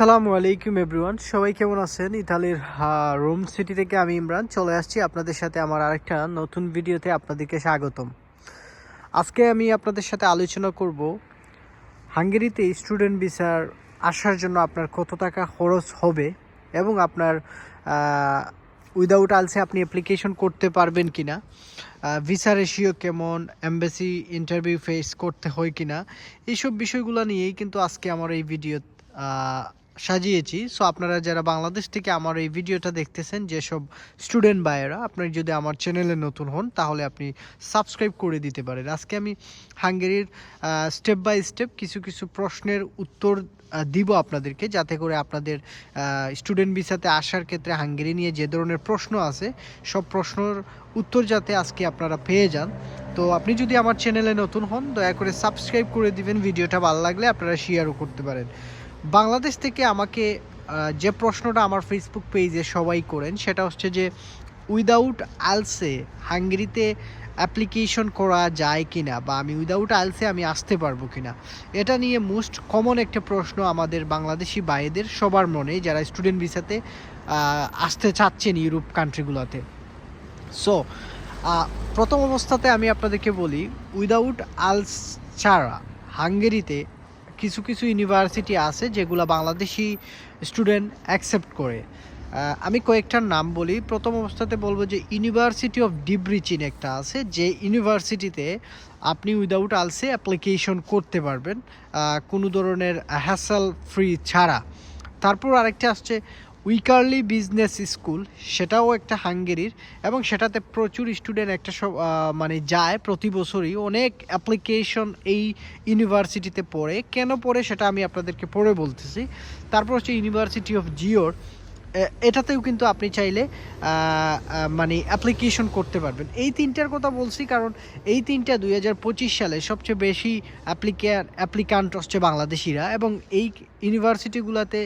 আসসালামু আলাইকুম এভরিওয়ান, সবাই কেমন আছেন? ইতালির রোম সিটি থেকে আমি ইমরান চলে আসছি আপনাদের সাথে আমার আরেকটা নতুন ভিডিওতে আপনাদেরকে স্বাগতম। আজকে আমি আপনাদের সাথে আলোচনা করব হাঙ্গেরিতে স্টুডেন্ট ভিসার আসার জন্য আপনার কত টাকা খরচ হবে এবং আপনার উইদাউট আলসে আপনি অ্যাপ্লিকেশন করতে পারবেন কিনা, ভিসা রেশিও কেমন, এমবাসি ইন্টারভিউ ফেস করতে হয় কিনা, এইসব বিষয়গুলো নিয়েই কিন্তু আজকে আমার এই ভিডিও সাজিয়েছি। সো আপনারা যারা বাংলাদেশ থেকে আমার এই ভিডিওটা দেখতেছেন, যেসব স্টুডেন্ট ভাইয়েরা, আপনার যদি আমার চ্যানেলে নতুন হন তাহলে আপনি সাবস্ক্রাইব করে দিতে পারেন। আজকে আমি হাঙ্গেরির স্টেপ বাই স্টেপ কিছু কিছু প্রশ্নের উত্তর দিব আপনাদেরকে, যাতে করে আপনাদের স্টুডেন্ট ভিসাতে আসার ক্ষেত্রে হাঙ্গেরি নিয়ে যে ধরনের প্রশ্ন আছে সব প্রশ্নের উত্তর যাতে আজকে আপনারা পেয়ে যান। তো আপনি যদি আমার চ্যানেলে নতুন হন দয়া করে সাবস্ক্রাইব করে দিবেন, ভিডিওটা ভালো লাগলে আপনারা শেয়ারও করতে পারেন। বাংলাদেশ থেকে আমাকে যে প্রশ্নটা আমার ফেসবুক পেজে সবাই করেন সেটা হচ্ছে যে উইদাউট আলসে হাঙ্গেরিতে অ্যাপ্লিকেশন করা যায় কিনা, বা আমি উইদাউট আলসে আমি আসতে পারবো কিনা। এটা নিয়ে মোস্ট কমন একটা প্রশ্ন আমাদের বাংলাদেশি ভাইদের সবার মনে, যারা স্টুডেন্ট ভিসাতে আসতে চাচ্ছেন ইউরোপ কান্ট্রিগুলোতে। সো প্রথম অবস্থাতে আমি আপনাদেরকে বলি, উইদাউট আলস ছাড়া হাঙ্গেরিতে কিছু কিছু ইউনিভার্সিটি আছে যেগুলো বাংলাদেশি স্টুডেন্ট অ্যাকসেপ্ট করে। আমি কয়েকটার নাম বলি। প্রথম অবস্থাতে বলবো যে ইউনিভার্সিটি অফ ডিব্রিচিন একটা আছে, যে ইউনিভার্সিটিতে আপনি উইদাউট আলসে অ্যাপ্লিকেশন করতে পারবেন কোনো ধরনের হ্যাসেল ফ্রি ছাড়া। তারপর আরেকটা আসছে উইকারলি বিজনেস স্কুল, সেটাও একটা হাঙ্গেরির, এবং সেটাতে প্রচুর স্টুডেন্ট একটা সব মানে যায় প্রতি বছরই। অনেক অ্যাপ্লিকেশন এই ইউনিভার্সিটিতে পড়ে। কেন পড়ে সেটা আমি আপনাদেরকে পড়ে বলতেছি। তারপর হচ্ছে ইউনিভার্সিটি অফ জিওর, এটাতেও কিন্তু আপনি চাইলে মানে অ্যাপ্লিকেশন করতে পারবেন। এই তিনটার কথা বলছি কারণ এই তিনটা 2025 সালে সবচেয়ে বেশি অ্যাপ্লিকান্ট হচ্ছে বাংলাদেশিরা, এবং এই ইউনিভার্সিটিগুলোতে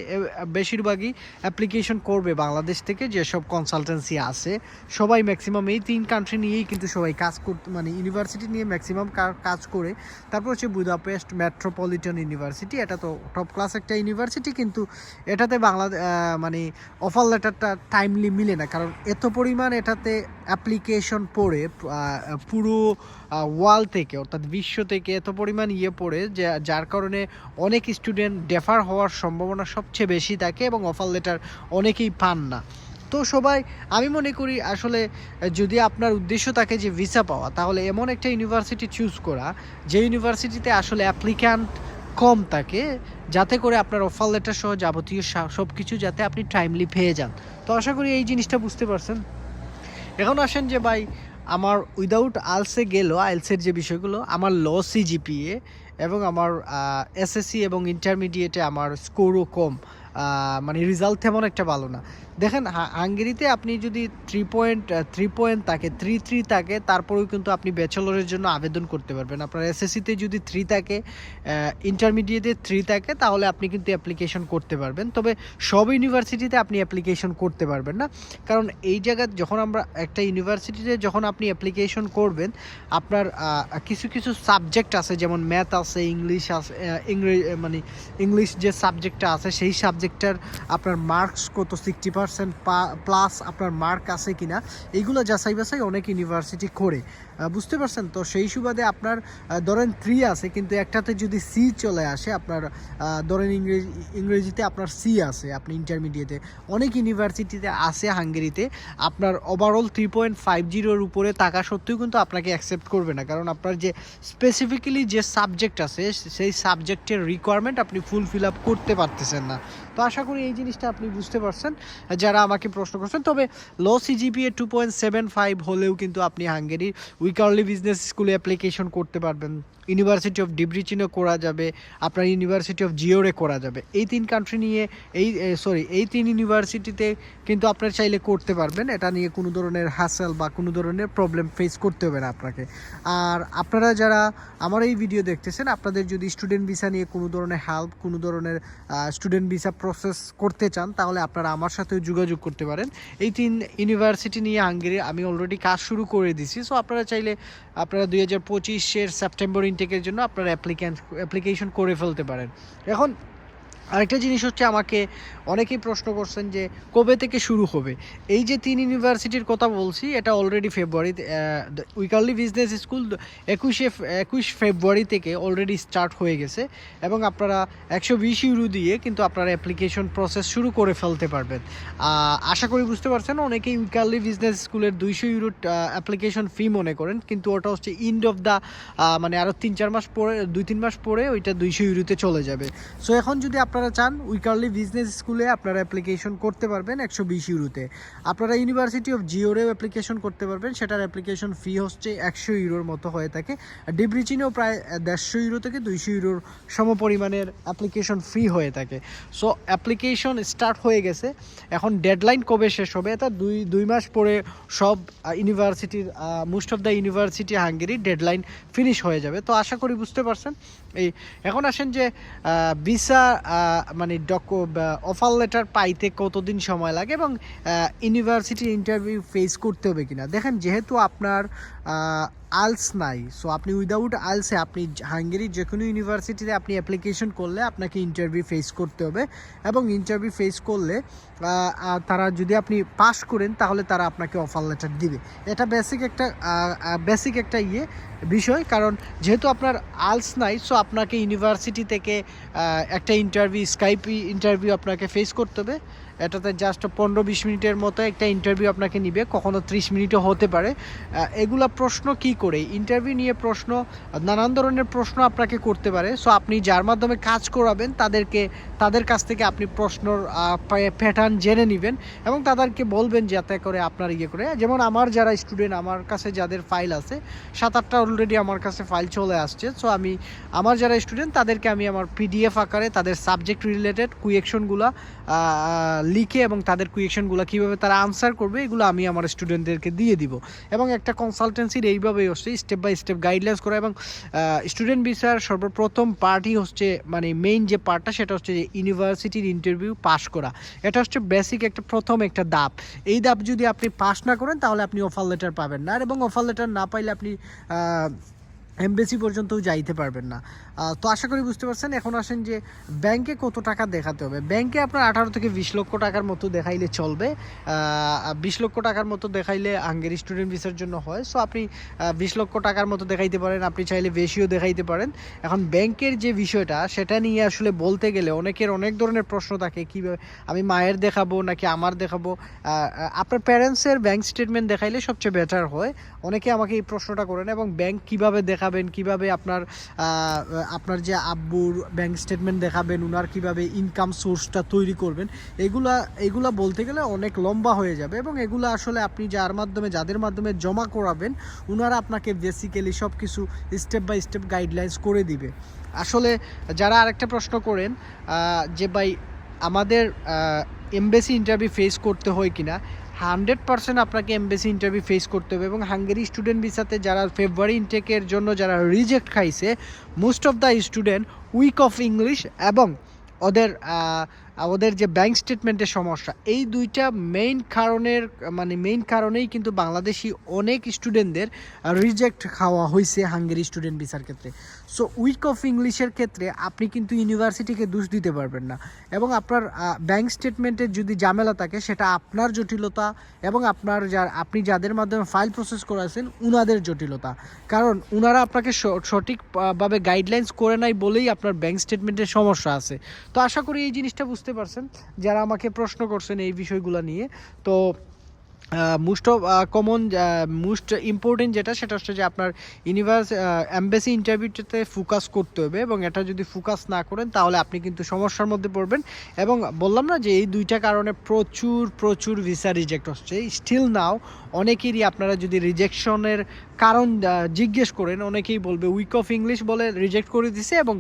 বেশিরভাগই অ্যাপ্লিকেশন করবে বাংলাদেশ থেকে। যেসব কনসালটেন্সি আছে সবাই ম্যাক্সিমাম এই তিন কান্ট্রি নিয়েই কিন্তু সবাই কাজ করতে, মানে ইউনিভার্সিটি নিয়ে ম্যাক্সিমাম কাজ করে। তারপর হচ্ছে বুদাপেস্ট মেট্রোপলিটন ইউনিভার্সিটি, এটা তো টপ ক্লাস একটা ইউনিভার্সিটি, কিন্তু এটাতে মানে অফার লেটারটা টাইমলি মিলে না, কারণ এত পরিমাণ এটাতে অ্যাপ্লিকেশন পড়ে পুরো ওয়ার্ল্ড থেকে, অর্থাৎ বিশ্ব থেকে এত পরিমাণ পড়ে যে যার কারণে অনেক স্টুডেন্ট ডেফার হওয়ার সম্ভাবনা সবচেয়ে বেশি থাকে এবং অফার লেটার অনেকেই পান না। তো সবাই, আমি মনে করি আসলে যদি আপনার উদ্দেশ্য থাকে যে ভিসা পাওয়া, তাহলে এমন একটা ইউনিভার্সিটি চুজ করা যে ইউনিভার্সিটিতে আসলে অ্যাপ্লিক্যান্ট কম থাকে, যাতে করে আপনার অফার লেটার সহ যাবতীয় সব কিছু যাতে আপনি টাইমলি পেয়ে যান। তো আশা করি এই জিনিসটা বুঝতে পারছেন। এখন আসেন যে ভাই, আমার উইদাউট আলসে গেল আইলসের যে বিষয়গুলো, আমার লো সিজিপিএ এবং আমার এসএসসি এবং ইন্টারমিডিয়েটে আমার স্কোরও কম, মানে রেজাল্ট তেমন একটা ভালো না। দেখেন হাঙ্গেরিতে আপনি যদি 3.3 থাকে, 3.3 থাকে, তারপরেও কিন্তু আপনি ব্যাচেলরের জন্য আবেদন করতে পারবেন। আপনার এসএসসিতে যদি 3 থাকে, ইন্টারমিডিয়েটে 3 থাকে, তাহলে আপনি কিন্তু অ্যাপ্লিকেশন করতে পারবেন। তবে সব ইউনিভার্সিটিতে আপনি অ্যাপ্লিকেশন করতে পারবেন না, কারণ এই জায়গায় যখন আমরা একটা ইউনিভার্সিটিতে যখন আপনি অ্যাপ্লিকেশন করবেন, আপনার কিছু কিছু সাবজেক্ট আছে, যেমন ম্যাথ আছে, ইংলিশ আছে, মানে ইংলিশ যে সাবজেক্টটা আছে সেই সাবজেক্টটার আপনার মার্কস কত, 60% প্লাস আপনার মার্ক আছে কিনা, এইগুলো যাচাই বাছাই অনেক ইউনিভার্সিটি করে। বুঝতে পারছেন? তো সেই সুবাদে আপনার ধরেন 3 আছে, কিন্তু একটাতে যদি সি চলে আসে, আপনার ধরেন ইংরেজিতে আপনার সি আছে, আপনি ইন্টারমিডিয়েটে অনেক ইউনিভার্সিটিতে আছে হাঙ্গেরিতে, আপনার ওভারঅল 3.50-এর উপরে থাকা সত্ত্বেও কিন্তু আপনাকে অ্যাকসেপ্ট করবে না, কারণ আপনার যে স্পেসিফিক্যালি যে সাবজেক্ট আছে সেই সাবজেক্টের রিকোয়ারমেন্ট আপনি ফুলফিল আপ করতে পারতেছেন না। তো আশা করি এই জিনিসটা আপনি বুঝতে পারছেন যারা আমাকে প্রশ্ন করছেন। তবে লো সিজিপিএ 2.75 হলেও কিন্তু আপনি হাঙ্গেরির উইকারলি বিজনেস স্কুলে অ্যাপ্লিকেশন করতে পারবেন। ইউনিভার্সিটি অফ ডিব্রিচিনও করা যাবে, আপনার ইউনিভার্সিটি অফ জিওরে করা যাবে। এই তিন কান্ট্রি নিয়ে এই তিন ইউনিভার্সিটিতে কিন্তু আপনার চাইলে করতে পারবেন। এটা নিয়ে কোনো ধরনের হ্যাসেল বা কোনো ধরনের প্রবলেম ফেস করতে হবে না আপনাকে। আর আপনারা যারা আমার এই ভিডিও দেখতেছেন, আপনাদের যদি স্টুডেন্ট ভিসা নিয়ে কোনো ধরনের হেল্প, কোনো ধরনের স্টুডেন্ট ভিসা প্রসেস করতে চান, তাহলে আপনারা আমার সাথেও যোগাযোগ করতে পারেন। এই তিন ইউনিভার্সিটি নিয়ে হাঙ্গেরি আমি অলরেডি কাজ শুরু করে দিছি। সো আপনারা চাইলে আপনারা 2025-এর সেপ্টেম্বর ইনটেকের জন্য আপনারা অ্যাপ্লিকেশন করে ফেলতে পারেন। এখন আরেকটা জিনিস হচ্ছে, আমাকে অনেকেই প্রশ্ন করছেন যে কবে থেকে শুরু হবে। এই যে 3 ইউনিভার্সিটির কথা বলছি, এটা অলরেডি ফেব্রুয়ারিতে, উইকারলি বিজনেস স্কুল 21 ফেব্রুয়ারি থেকে অলরেডি স্টার্ট হয়ে গেছে, এবং আপনারা 120 ইউরো দিয়ে কিন্তু আপনারা অ্যাপ্লিকেশন প্রসেস শুরু করে ফেলতে পারবেন। আশা করি বুঝতে পারছেন। অনেকেই উইকারলি বিজনেস স্কুলের 200 ইউরো অ্যাপ্লিকেশন ফি মনে করেন, কিন্তু ওটা হচ্ছে এন্ড অফ দ্য, মানে আরও 3-4 মাস পরে, 2-3 মাস পরে ওইটা 200 ইউরোতে চলে যাবে। সো এখন যদি আপনারা চান উইকারলি বিজনেস স্কুলে আপনারা অ্যাপ্লিকেশন করতে পারবেন 120 ইউরোতে। আপনারা ইউনিভার্সিটি অফ জিওরেও অ্যাপ্লিকেশন করতে পারবেন, সেটার অ্যাপ্লিকেশন ফি হচ্ছে 100 ইউরোর মতো হয়ে থাকে। ডিব্রিচিনেও প্রায় 150 ইউরো থেকে 200 ইউরোর সমপরিমাণের অ্যাপ্লিকেশন ফি হয়ে থাকে। সো অ্যাপ্লিকেশন স্টার্ট হয়ে গেছে, এখন ডেডলাইন কবে শেষ হবে, এটা দুই মাস পরে সব ইউনিভার্সিটির, most of the university Hungary deadline finish হয়ে যাবে। তো আশা করি বুঝতে পারছেন। এই এখন আসেন যে ভিসা, মানে অফার লেটার পাইতে কতদিন সময় লাগে, এবং ইউনিভার্সিটি ইন্টারভিউ ফেস করতে হবে কিনা। দেখেন, যেহেতু আপনার আইলস নাই, সো আপনি উইদাউট আইলসে আপনি হাঙ্গেরির যে কোনো ইউনিভার্সিটিতে আপনি অ্যাপ্লিকেশন করলে আপনাকে ইন্টারভিউ ফেস করতে হবে, এবং ইন্টারভিউ ফেস করলে তারা যদি আপনি পাস করেন তাহলে তারা আপনাকে অফার লেটার দিবে। এটা বেসিক একটা বিষয়, কারণ যেহেতু আপনার আইলস নাই, সো আপনাকে ইউনিভার্সিটি থেকে একটা স্কাইপি ইন্টারভিউ আপনাকে ফেস করতে হবে। এটাতে জাস্ট 15-20 মিনিটের মতো একটা ইন্টারভিউ আপনাকে নিবে, কখনো 30 মিনিটও হতে পারে। এগুলা প্রশ্ন কি করে, ইন্টারভিউ নিয়ে প্রশ্ন, নানান ধরনের প্রশ্ন আপনাকে করতে পারে। সো আপনি যার মাধ্যমে কাজ করাবেন তাদের কাছ থেকে আপনি প্রশ্নর প্যাটার্ন জেনে নেবেন, এবং তাদেরকে বলবেন যাতে করে আপনার করে। যেমন আমার যারা স্টুডেন্ট, আমার কাছে যাদের ফাইল আছে 7-8টা অলরেডি আমার কাছে ফাইল চলে আসছে। সো আমার যারা স্টুডেন্ট তাদেরকে আমি আমার পিডিএফ আকারে তাদের সাবজেক্ট রিলেটেড কুয়েকশনগুলো লিখে, এবং তাদের কুয়েকশনগুলো কীভাবে তারা আনসার করবে এগুলো আমি আমার স্টুডেন্টদেরকে দিয়ে দিব। এবং একটা কনসালটেন্সির এইভাবেই হচ্ছে স্টেপ বাই স্টেপ গাইডলাইন্স করা, এবং স্টুডেন্ট ভিসার সর্বপ্রথম পার্টই হচ্ছে, মানে মেইন যে পার্টটা সেটা হচ্ছে যে ইউনিভার্সিটির ইন্টারভিউ পাস করা। এটা হচ্ছে বেসিক প্রথম একটা ধাপ। এই ধাপ যদি আপনি পাস না করেন তাহলে আপনি অফার লেটার পাবেন না, এবং অফার লেটার না পাইলে আপনি এমবেসি পর্যন্তও যাইতে পারবেন না। তো আশা করি বুঝতে পারছেন। এখন আসেন যে ব্যাংকে কত টাকা দেখাতে হবে। ব্যাংকে আপনার 18 থেকে 20 লক্ষ টাকার মতো দেখাইলে চলবে। 20 লক্ষ টাকার মতো দেখাইলে হাঙ্গেরি স্টুডেন্ট ভিসার জন্য হয়। সো আপনি 20 লক্ষ টাকার মতো দেখাইতে পারেন, আপনি চাইলে বেশিও দেখাইতে পারেন। এখন ব্যাংকের যে বিষয়টা সেটা নিয়ে আসলে বলতে গেলে অনেকের অনেক ধরনের প্রশ্ন থাকে, কীভাবে আমি মায়ের দেখাবো নাকি আমার দেখাবো। আপনার প্যারেন্টসের ব্যাংক স্টেটমেন্ট দেখাইলে সবচেয়ে বেটার হয়। অনেকে আমাকে এই প্রশ্নটা করেন, এবং ব্যাংক কিভাবে দেখাবেন, কিভাবে আপনার যে আব্বুর ব্যাংক স্টেটমেন্ট দেখাবেন, উনার কিভাবে ইনকাম সোর্সটা তৈরি করবেন, এগুলা বলতে গেলে অনেক লম্বা হয়ে যাবে। এবং এগুলো আসলে আপনি যাদের মাধ্যমে জমা করাবেন, উনারা আপনাকে বেসিক্যালি সব কিছু স্টেপ বাই স্টেপ গাইডলাইন্স করে দিবে। আসলে যারা আরেকটা প্রশ্ন করেন যে ভাই আমাদের এমবেসি ইন্টারভিউ ফেস করতে হয় কিনা, 100% আপনাকে এমবেসি ইন্টারভিউ ফেস করতে হবে। এবং হাঙ্গেরি স্টুডেন্ট ভিসাতে যারা ফেব্রুয়ারি ইনটেকের জন্য যারা রিজেক্ট খাইছে, most of the student weak of English এবং ওদের যে ব্যাংক স্টেটমেন্টের সমস্যা, এই দুইটা মেইন কারণেই কিন্তু বাংলাদেশি অনেক স্টুডেন্টদের রিজেক্ট খাওয়া হয়েছে হাঙ্গেরি স্টুডেন্ট ভিসার ক্ষেত্রে। সো উইক অফ ইংলিশের ক্ষেত্রে আপনি কিন্তু ইউনিভার্সিটিকে দোষ দিতে পারবেন না, এবং আপনার ব্যাংক স্টেটমেন্টের যদি ঝামেলা থাকে সেটা আপনার জটিলতা, এবং আপনি যাদের মাধ্যমে ফাইল প্রসেস করেছেন উনাদের জটিলতা, কারণ উনারা আপনাকে সঠিকভাবে গাইডলাইন্স করে নাই বলেই আপনার ব্যাংক স্টেটমেন্টের সমস্যা আছে। তো আশা করি এই জিনিসটা বুঝতে পারছেন যারা আমাকে প্রশ্ন করছেন এই বিষয়গুলো নিয়ে। তো মোস্ট ইম্পর্টেন্ট সেটা হচ্ছে যে আপনার এমবেসি ইন্টারভিউটাতে ফোকাস করতে হবে, এবং এটা যদি ফোকাস না করেন তাহলে আপনি কিন্তু সমস্যার মধ্যে পড়বেন। এবং বললাম না যে এই দুইটা কারণে প্রচুর ভিসা রিজেক্ট হচ্ছে স্টিল নাও। অনেকেরই আপনারা যদি রিজেকশনের কারণ জিজ্ঞেস করেন, অনেকেই বলবে উইক অফ ইংলিশ বলে রিজেক্ট করে দিছে, এবং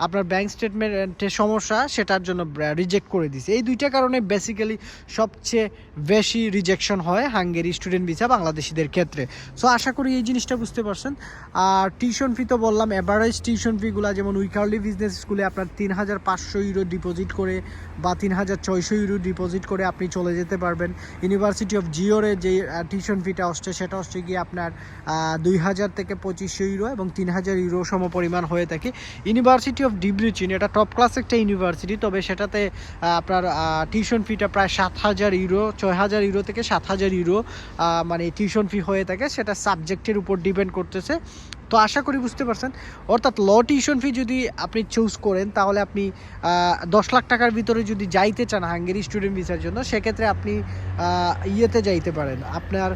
আপনার ব্যাংক স্টেটমেন্টের সমস্যা সেটার জন্য রিজেক্ট করে দিছে। এই দুইটা কারণে বেসিক্যালি সবচেয়ে বেশি রিজেকশন হয় হাঙ্গেরি স্টুডেন্ট ভিসা বাংলাদেশিদের ক্ষেত্রে। সো আশা করি এই জিনিসটা বুঝতে পারছেন। আর টিউশন ফি তো বললাম, অ্যাভারেজ টিউশন ফিগুলো যেমন উইকারলি বিজনেস স্কুলে আপনার 3500 ইউরো ডিপোজিট করে বা 3600 ইউরো ডিপোজিট করে আপনি চলে যেতে পারবেন। ইউনিভার্সিটি অফ জিওরে যে টিউশন ফিটা আসছে সেটা হচ্ছে গিয়ে আপনার 2000 থেকে 2500 ইউরো এবং 3000 ইউরো সমপরিমাণ হয়ে থাকে। ইউনিভার্সিটি অফ ডিব্রুচিন এটা টপ ক্লাস একটা ইউনিভার্সিটি, তবে সেটাতে আপনার টিউশন ফিটা প্রায় 7000 ইউরো, 6000 ইউরো থেকে 7000 ইউরো মানে টিউশন ফি হয়ে থাকে। সেটা সাবজেক্টের উপর ডিপেন্ড করতেছে। তো আশা করি বুঝতে পারছেন। অর্থাৎ ল টিউশন ফি যদি আপনি চুজ করেন তাহলে আপনি 10 লাখ টাকার ভিতরে যদি যাইতে চান হাঙ্গেরি স্টুডেন্ট ভিসার জন্য, সেক্ষেত্রে আপনি ইয়েতে যাইতে পারেন, আপনার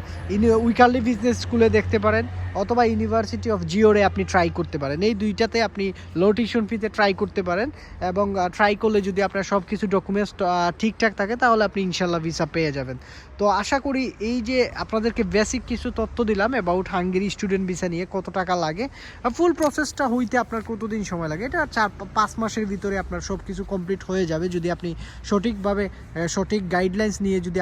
উইকারলি বিজনেস স্কুলে দেখতে পারেন, অথবা ইউনিভার্সিটি অফ জিওরে আপনি ট্রাই করতে পারেন। এই দুইটাতে আপনি লো টিউশন ফিতে ট্রাই করতে পারেন, এবং ট্রাই করলে যদি আপনার সব কিছু ডকুমেন্টস ঠিকঠাক থাকে তাহলে আপনি ইনশাল্লাহ ভিসা পেয়ে যাবেন। তো আশা করি এই যে আপনাদেরকে বেসিক কিছু তথ্য দিলাম অ্যাবাউট হাঙ্গেরি স্টুডেন্ট ভিসা নিয়ে, কত টাকা লাগে, ফুল প্রসেসটা হইতে আপনার কতদিন সময় লাগে, এটা 4-5 মাসের ভিতরে আপনার সব কিছু কমপ্লিট হয়ে যাবে যদি আপনি সঠিকভাবে সঠিক গাইডলাইন্স নিয়ে যদি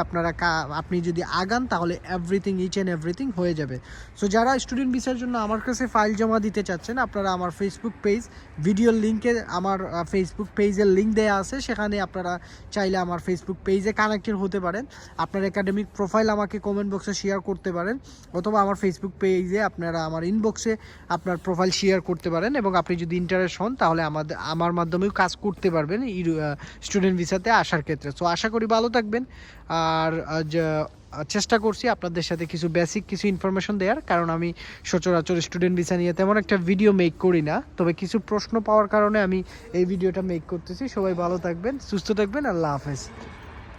আপনি যদি আগান, তাহলে এভরিথিং ইচ অ্যান্ড এভরিথিং হয়ে যাবে। সো যারা স্টুডেন্ট ভিসার জন্য আমার কাছে ফাইল জমা দিতে চাচ্ছেন, আপনারা আমার ফেসবুক পেজ, ভিডিওর লিঙ্কে আমার ফেসবুক পেজের লিঙ্ক দেওয়া আছে, সেখানে আপনারা চাইলে আমার ফেসবুক পেজে কানেক্টেড হতে পারেন। আপনার একাডেমিক প্রোফাইল আমাকে কমেন্ট বক্সে শেয়ার করতে পারেন, অথবা আমার ফেসবুক পেজে আপনারা আমার ইনবক্সে আপনার প্রোফাইল শেয়ার করতে পারেন, এবং আপনি যদি ইন্টারেস্ট হন তাহলে আমার মাধ্যমেও কাজ করতে পারবেন স্টুডেন্ট ভিসাতে আসার ক্ষেত্রে। সো আশা করি ভালো থাকবেন। আর চেষ্টা করছি আপনাদের সাথে কিছু বেসিক কিছু ইনফরমেশন দেওয়ার, কারণ আমি সচরাচর স্টুডেন্ট ভিসা নিয়ে তেমন একটা ভিডিও মেক করি না, তবে কিছু প্রশ্ন পাওয়ার কারণে আমি এই ভিডিওটা মেক করতেছি। সবাই ভালো থাকবেন, সুস্থ থাকবেন, আল্লাহ হাফেজ।